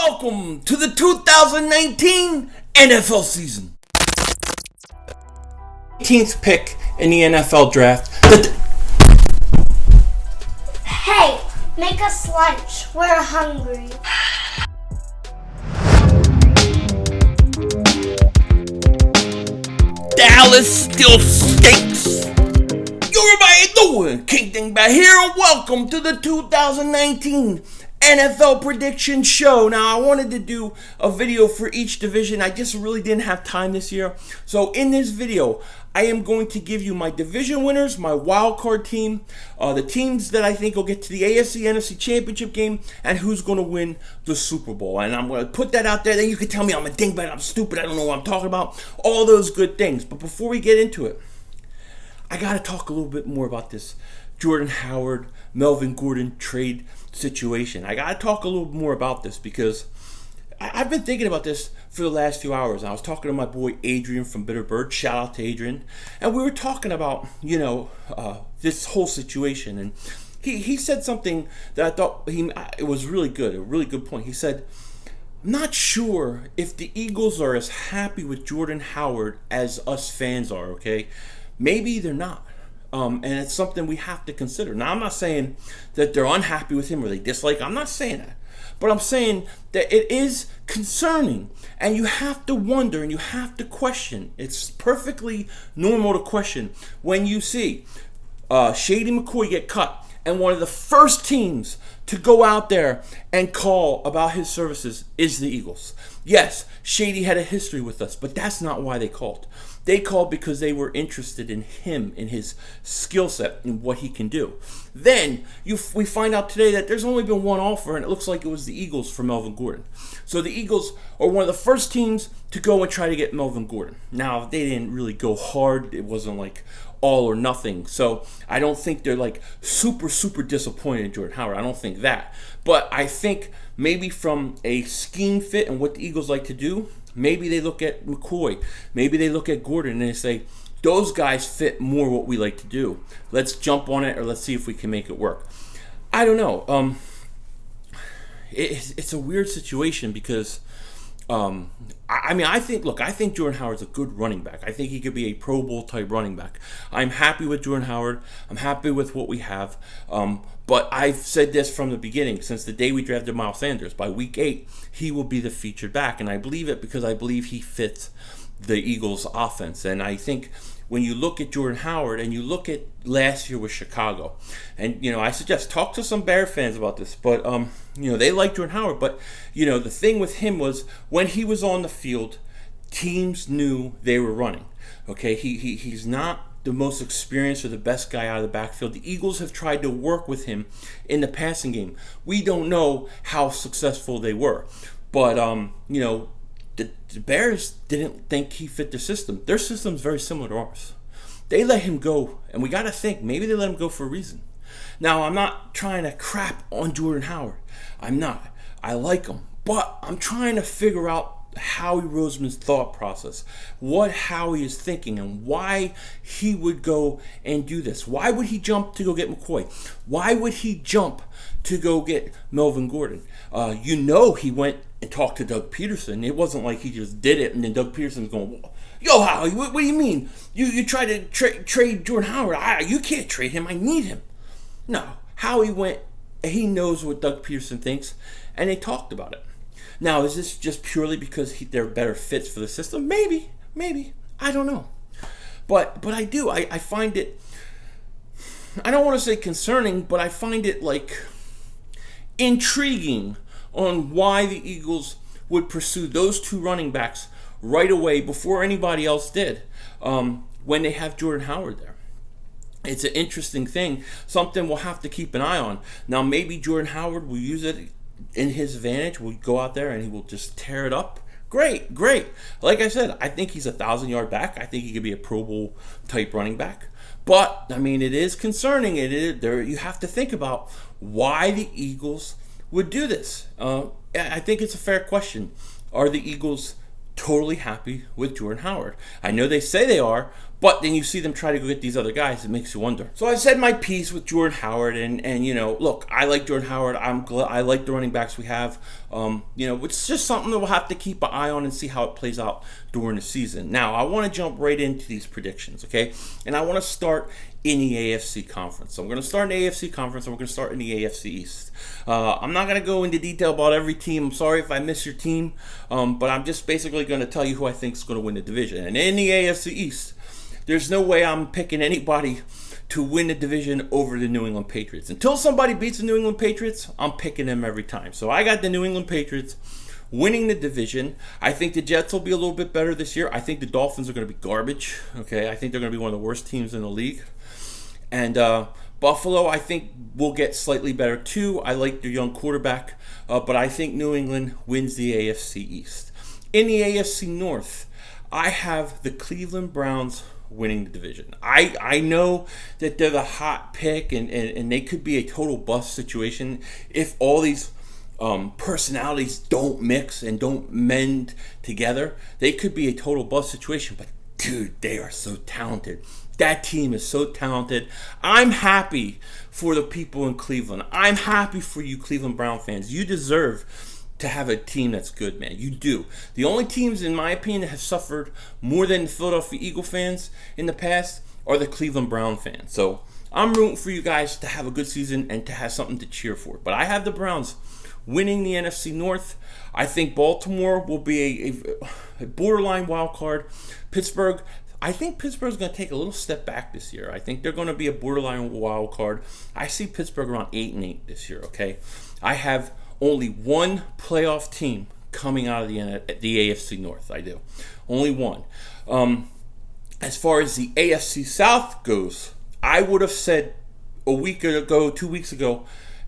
welcome to the 2019 NFL season. 18th pick in the NFL draft. Hey, make us lunch. We're hungry. Dallas still stinks. Yo, everybody doing? King Dingbat here, and welcome to the 2019 NFL prediction show. Now, I wanted to do a video for each division. I just really didn't have time this year. So in this video, I am going to give you my division winners, my wild card team, the teams that I think will get to the AFC NFC Championship game, and who's going to win the Super Bowl. And I'm going to put that out there. Then you can tell me I'm a dingbat, I'm stupid, I don't know what I'm talking about. All those good things. But before we get into it, I got to talk a little bit more about this Jordan Howard, Melvin Gordon trade situation. I got to talk a little more about this because I've been thinking about this for the last few hours. I was talking to my boy Adrian from Bitterbird. Shout out to Adrian. And we were talking about, this whole situation. And he said something that I thought it was really good, a really good point. He said, I'm not sure if the Eagles are as happy with Jordan Howard as us fans are, okay? Maybe they're not. And it's something we have to consider. Now, I'm not saying that they're unhappy with him or they dislike him. I'm not saying that. But I'm saying that it is concerning. And you have to wonder and you have to question. It's perfectly normal to question when you see Shady McCoy get cut. And one of the first teams to go out there and call about his services is the Eagles. Yes, Shady had a history with us, but that's not why they called. They called because they were interested in him, in his skill set, and what he can do. Then we find out today that there's only been one offer, and it looks like it was the Eagles for Melvin Gordon. So the Eagles are one of the first teams to go and try to get Melvin Gordon. Now, they didn't really go hard. It wasn't like all or nothing. So I don't think they're like super disappointed in Jordan Howard. I don't think that. But I think maybe from a scheme fit and what the Eagles like to do, maybe they look at McCoy, maybe they look at Gordon and they say, those guys fit more what we like to do. Let's jump on it or let's see if we can make it work. I don't know. It's a weird situation because I think Jordan Howard's a good running back. I think he could be a Pro Bowl type running back. I'm happy with Jordan Howard. I'm happy with what we have. But I've said this from the beginning, since the day we drafted Miles Sanders. By week 8, he will be the featured back. And I believe it because I believe he fits the Eagles' offense. And I think when you look at Jordan Howard and you look at last year with Chicago, and, I suggest talk to some Bear fans about this, but, they like Jordan Howard. But, the thing with him was when he was on the field, teams knew they were running. Okay, he's not the most experienced or the best guy out of the backfield. The Eagles have tried to work with him in the passing game. We don't know how successful they were. But, the Bears didn't think he fit the system. Their system's very similar to ours. They let him go, and we got to think, maybe they let him go for a reason. Now, I'm not trying to crap on Jordan Howard. I'm not. I like him. But I'm trying to figure out Howie Roseman's thought process, what Howie is thinking, and why he would go and do this. Why would he jump to go get McCoy? Why would he jump to go get Melvin Gordon? He went and talked to Doug Peterson. It wasn't like he just did it and then Doug Peterson's going, yo, Howie, what do you mean? You try to trade Jordan Howard. You can't trade him. I need him. No, Howie went, he knows what Doug Peterson thinks, and they talked about it. Now, is this just purely because they're better fits for the system? Maybe. I don't know. But I do. I find it, I don't want to say concerning, but I find it like intriguing on why the Eagles would pursue those two running backs right away before anybody else did when they have Jordan Howard there. It's an interesting thing, something we'll have to keep an eye on. Now, maybe Jordan Howard will use it in his advantage. Will go out there and he will just tear it up. Great. Like I said, I think he's a 1,000-yard back. I think he could be a Pro Bowl type running back. But, it is concerning. You have to think about why the Eagles would do this. I think it's a fair question. Are the Eagles totally happy with Jordan Howard? I know they say they are, But then you see them try to go get these other guys. It makes you wonder. So I said my piece with Jordan Howard, and look, I like Jordan Howard. I like the running backs we have. It's just something that we'll have to keep an eye on and see how it plays out during the season. Now, I want to jump right into these predictions, okay? And I want to start in the AFC conference. So I'm going to start in the AFC conference, and we're going to start in the AFC East. I'm not going to go into detail about every team. I'm sorry if I miss your team, but I'm just basically going to tell you who I think is going to win the division. And in the AFC East, there's no way I'm picking anybody to win the division over the New England Patriots. Until somebody beats the New England Patriots, I'm picking them every time. So I got the New England Patriots winning the division. I think the Jets will be a little bit better this year. I think the Dolphins are going to be garbage. Okay, I think they're going to be one of the worst teams in the league. And Buffalo, I think, will get slightly better too. I like their young quarterback, but I think New England wins the AFC East. In the AFC North, I have the Cleveland Browns winning the division. I know that they're the hot pick, and they could be a total bust situation if all these personalities don't mix and don't mend together. They could be a total bust situation, but dude, they are so talented. That team is so talented. I'm happy for the people in Cleveland. I'm happy for you Cleveland Brown fans. You deserve to have a team that's good, man. You do. The only teams, in my opinion, that have suffered more than the Philadelphia Eagle fans in the past are the Cleveland Brown fans. So I'm rooting for you guys to have a good season and to have something to cheer for. But I have the Browns winning the NFC North. I think Baltimore will be a borderline wild card. I think Pittsburgh's going to take a little step back this year. I think they're going to be a borderline wild card. I see Pittsburgh around 8-8 this year, okay? I have only one playoff team coming out of the AFC North. I do. Only one. As far as the AFC South goes, I would have said 2 weeks ago,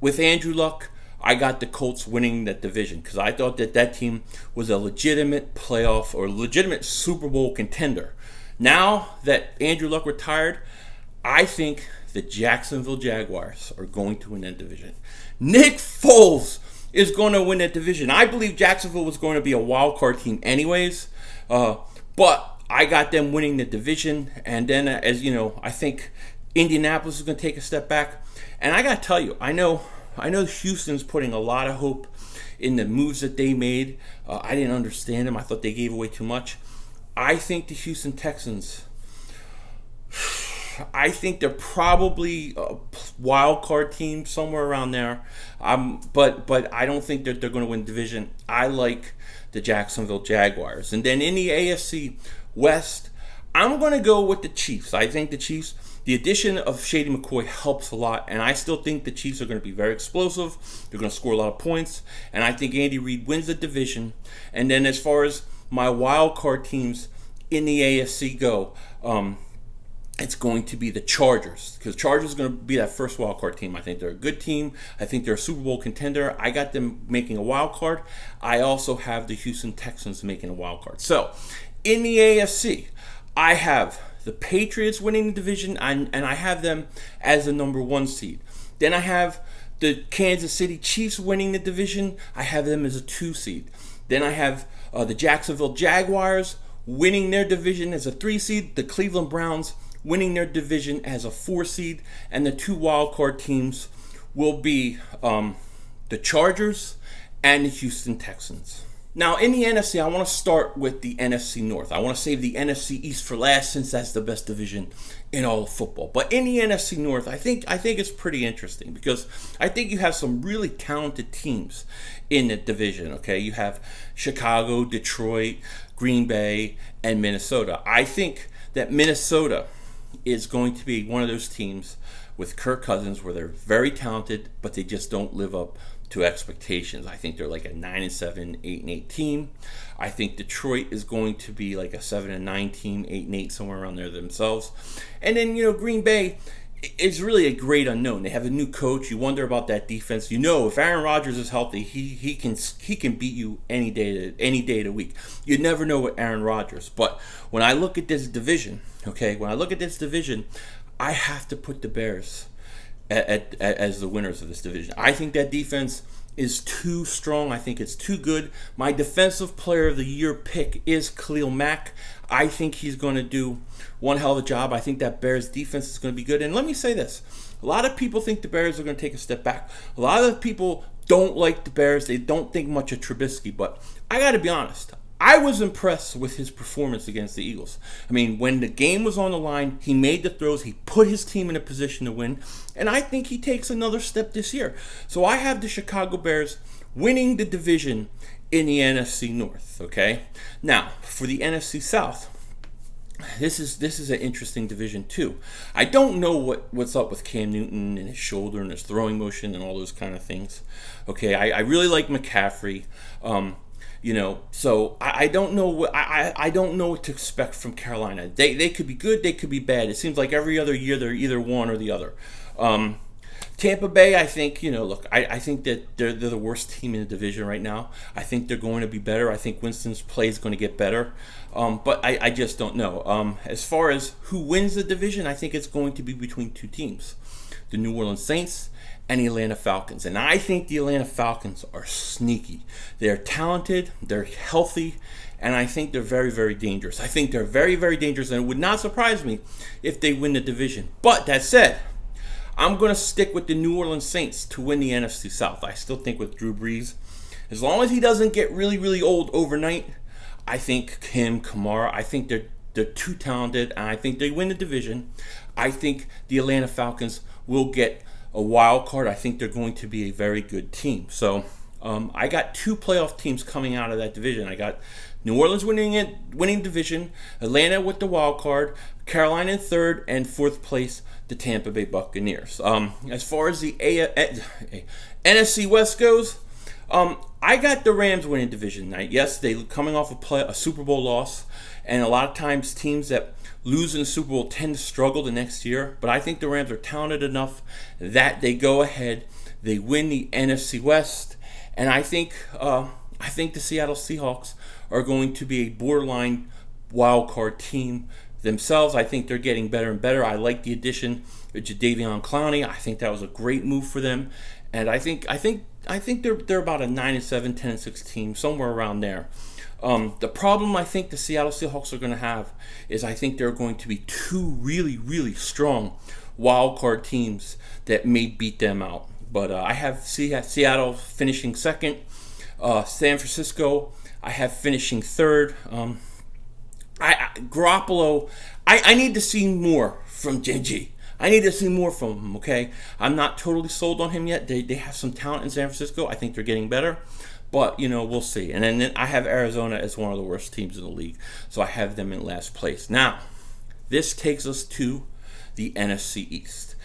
with Andrew Luck, I got the Colts winning that division because I thought that team was a legitimate playoff or legitimate Super Bowl contender. Now that Andrew Luck retired, I think the Jacksonville Jaguars are going to win that division. Nick Foles is going to win that division. I believe Jacksonville was going to be a wild card team anyways, but I got them winning the division. And then, as you know, I think Indianapolis is going to take a step back. And I got to tell you, I know Houston's putting a lot of hope in the moves that they made. I didn't understand them. I thought they gave away too much. I think the Houston Texans, I think they're probably a wild card team somewhere around there. But I don't think that they're going to win division. I like the Jacksonville Jaguars. And then in the AFC West, I'm going to go with the Chiefs. I think the Chiefs, the addition of Shady McCoy helps a lot, and I still think the Chiefs are going to be very explosive. They're going to score a lot of points, and I think Andy Reid wins the division. And then as far as my wild card teams in the AFC go, it's going to be the Chargers, because Chargers are going to be that first wild card team. I think they're a good team. I think they're a Super Bowl contender. I got them making a wild card. I also have the Houston Texans making a wild card. So in the AFC, I have the Patriots winning the division, and I have them as the number 1 seed. Then I have the Kansas City Chiefs winning the division. I have them as a 2 seed. Then I have the Jacksonville Jaguars winning their division as a 3 seed. The Cleveland Browns winning their division as a 4 seed. And the 2 wildcard teams will be the Chargers and the Houston Texans. Now, in the NFC, I want to start with the NFC North. I want to save the NFC East for last, since that's the best division in all of football. But in the NFC North, I think it's pretty interesting, because I think you have some really talented teams in the division. Okay, you have Chicago, Detroit, Green Bay, and Minnesota. I think that Minnesota is going to be one of those teams with Kirk Cousins where they're very talented, but they just don't live up to expectations. I think they're like a 9-7, 8-8 team. I think Detroit is going to be like a 7-9 team, 8-8, somewhere around there themselves. And then, Green Bay is really a great unknown. They have a new coach. You wonder about that defense. If Aaron Rodgers is healthy, he can beat you any day of the week. You never know with Aaron Rodgers. But when I look at this division, I have to put the Bears as the winners of this division. I think that defense is too strong. I think it's too good. My Defensive Player of the Year pick is Khalil Mack. I think he's going to do one hell of a job. I think that Bears defense is going to be good. And let me say this. A lot of people think the Bears are going to take a step back. A lot of people don't like the Bears. They don't think much of Trubisky. But I got to be honest. I was impressed with his performance against the Eagles. I mean, when the game was on the line, he made the throws. He put his team in a position to win. And I think he takes another step this year. So I have the Chicago Bears winning the division in the NFC North, okay? Now, for the NFC South, this is an interesting division too. I don't know what's up with Cam Newton and his shoulder and his throwing motion and all those kind of things. Okay, I really like McCaffrey. So I don't know what I don't know what to expect from Carolina. They could be good, they could be bad. It seems like every other year they're either one or the other. Tampa Bay, I think, I think that they're the worst team in the division right now. I think they're going to be better. I think Winston's play is going to get better. But I just don't know. As far as who wins the division, I think it's going to be between two teams. The New Orleans Saints and the Atlanta Falcons. And I think the Atlanta Falcons are sneaky. They're talented, they're healthy, and I think they're very, very dangerous. I think they're very, very dangerous, and it would not surprise me if they win the division. But that said, I'm going to stick with the New Orleans Saints to win the NFC South. I still think with Drew Brees, as long as he doesn't get really, really old overnight, I think him, Kamara, I think they're too talented, and I think they win the division. I think the Atlanta Falcons will get a wild card. I think they're going to be a very good team. So I got two playoff teams coming out of that division. I got New Orleans winning division, Atlanta with the wild card, Carolina in third, and fourth place, the Tampa Bay Buccaneers. As far as the NFC West goes, I got the Rams winning division night. Yes, they coming off a Super Bowl loss, and a lot of times teams that lose in the Super Bowl tend to struggle the next year. But I think the Rams are talented enough that they go ahead, they win the NFC West, and I think the Seattle Seahawks are going to be a borderline wild card team themselves. I think they're getting better and better. I like the addition of Jadeveon Clowney. I think that was a great move for them, and I think they're about a 9-7, 10-6 team, somewhere around there. The problem I think the Seattle Seahawks are going to have is I think there are going to be two really, really strong wild card teams that may beat them out. But I have Seattle finishing second. San Francisco, I have finishing third. Garoppolo, I need to see more from JG. I need to see more from him, okay? I'm not totally sold on him yet. They have some talent in San Francisco. I think they're getting better. But, we'll see. And then I have Arizona as one of the worst teams in the league. So I have them in last place. Now, this takes us to the NFC East.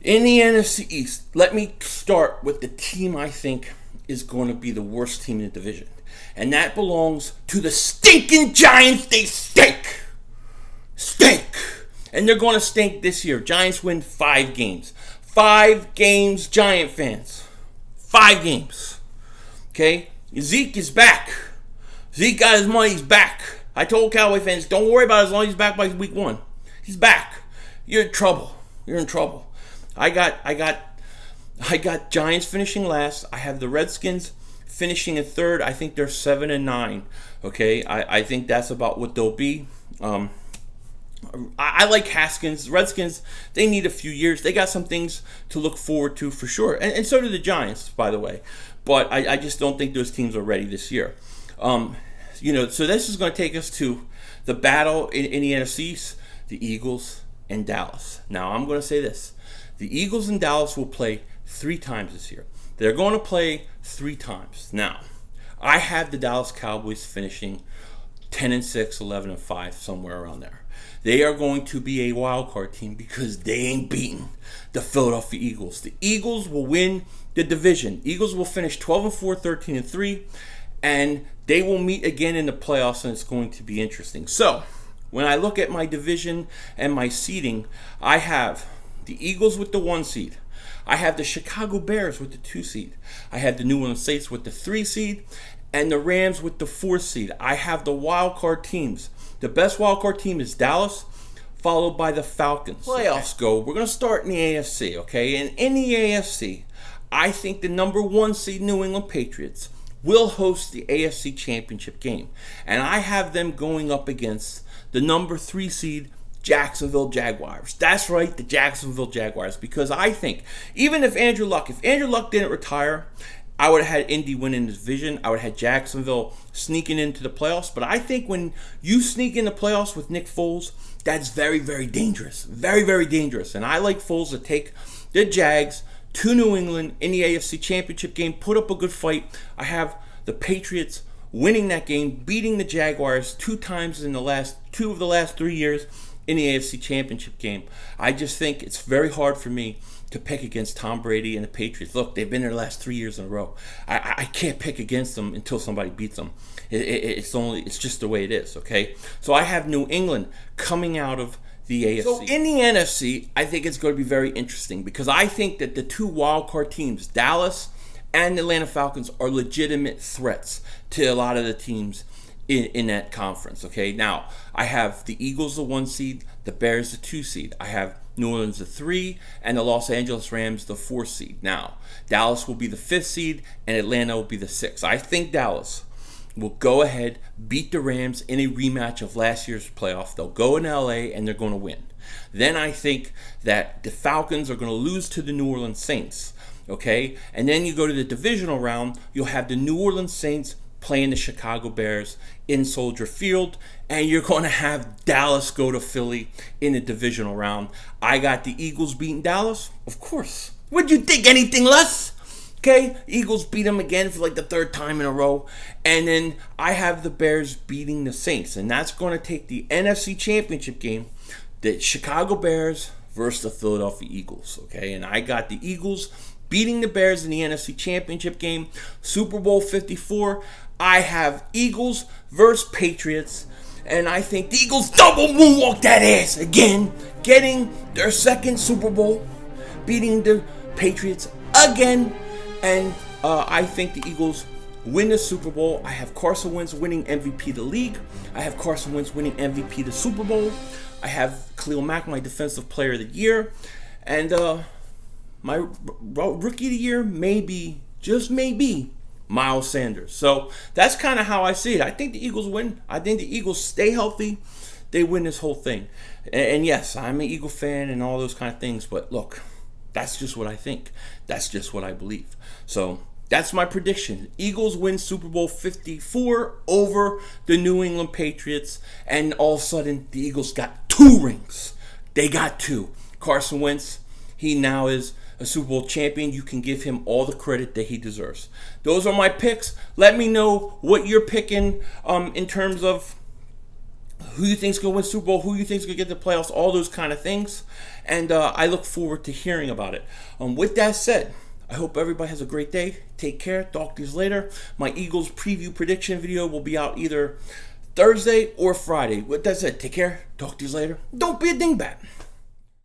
In the NFC East, let me start with the team I think is going to be the worst team in the division. And that belongs to the stinking Giants. They stink. Stink. And they're going to stink this year. Giants win 5 games. 5 games, Giant fans. 5 games. Okay? Zeke is back. Zeke got his money. He's back. I told Cowboy fans, don't worry about it as long as he's back by week 1. He's back. You're in trouble. You're in trouble. I got Giants finishing last. I have the Redskins finishing in third. I think they're 7-9. Okay? I think that's about what they'll be. I like Haskins. Redskins, they need a few years. They got some things to look forward to for sure. And so do the Giants, by the way. But I just don't think those teams are ready this year. So this is going to take us to the battle in the NFC East, the Eagles and Dallas. Now, I'm going to say this. The Eagles and Dallas will play 3 times this year. They're going to play 3 times. Now, I have the Dallas Cowboys finishing 10-6, 11-5, somewhere around there. They are going to be a wild card team because they ain't beaten the Philadelphia Eagles. The Eagles will win the division. Eagles will finish 12-4, 13-3, and they will meet again in the playoffs, and it's going to be interesting. So, when I look at my division and my seeding, I have the Eagles with the 1 seed. I have the Chicago Bears with the 2 seed. I have the New Orleans Saints with the 3 seed, and the Rams with the 4 seed. I have the wild card teams. The best wild card team is Dallas, followed by the Falcons. Playoffs go. We're going to start in the AFC, okay? And in the AFC, I think the number 1 seed New England Patriots will host the AFC Championship game. And I have them going up against the number 3 seed Jacksonville Jaguars. That's right, the Jacksonville Jaguars. Because I think, even if Andrew Luck didn't retire, I would have had Indy winning the division. I would have had Jacksonville sneaking into the playoffs. But I think when you sneak in the playoffs with Nick Foles, that's very, very dangerous. Very, very dangerous. And I like Foles to take the Jags to New England in the AFC Championship game, put up a good fight. I have the Patriots winning that game, beating the Jaguars 2 times in the last 2 of the last 3 years in the AFC Championship game. I just think it's very hard for me to pick against Tom Brady and the Patriots. Look, they've been there the last 3 years in a row. I can't pick against them until somebody beats them. It's just the way it is, okay? So I have New England coming out of the AFC. So in the NFC, I think it's going to be very interesting because I think that the 2 wildcard teams, Dallas and the Atlanta Falcons, are legitimate threats to a lot of the teams in that conference, okay? Now, I have the Eagles the 1 seed, the Bears the 2 seed. I have New Orleans the 3, and the Los Angeles Rams the 4 seed. Now, Dallas will be the 5th seed, and Atlanta will be the 6th. I think Dallas will go ahead, beat the Rams in a rematch of last year's playoff. They'll go in LA, and they're going to win. Then I think that the Falcons are going to lose to the New Orleans Saints, okay? And then you go to the divisional round, you'll have the New Orleans Saints playing the Chicago Bears in Soldier Field, and you're going to have Dallas go to Philly in the divisional round. I got the Eagles beating Dallas, of course. Would you think anything less? Okay, Eagles beat them again for like the 3rd time in a row. And then I have the Bears beating the Saints, and that's going to take the NFC Championship game, the Chicago Bears versus the Philadelphia Eagles, okay? And I got the Eagles beating the Bears in the NFC Championship game, Super Bowl 54. I have Eagles versus Patriots, and I think the Eagles double moonwalk that ass again, getting their 2nd Super Bowl, beating the Patriots again, and I think the Eagles win the Super Bowl. I have Carson Wentz winning MVP of the league. I have Carson Wentz winning MVP of the Super Bowl. I have Khalil Mack, my Defensive Player of the Year, and my Rookie of the Year maybe, just maybe, Miles Sanders. So that's kind of how I see it. I think the Eagles win. I think the Eagles stay healthy. They win this whole thing. And yes, I'm an Eagle fan and all those kind of things. But look, that's just what I think. That's just what I believe. So that's my prediction. Eagles win Super Bowl 54 over the New England Patriots. And all of a sudden, the Eagles got 2 rings. They got 2. Carson Wentz, he now is a Super Bowl champion. You can give him all the credit that he deserves. Those are my picks. Let me know what you're picking in terms of who you think's going to win Super Bowl, who you think's going to get the playoffs, all those kind of things. And I look forward to hearing about it. With that said, I hope everybody has a great day. Take care. Talk to you later. My Eagles preview prediction video will be out either Thursday or Friday. With that said, take care. Talk to you later. Don't be a dingbat.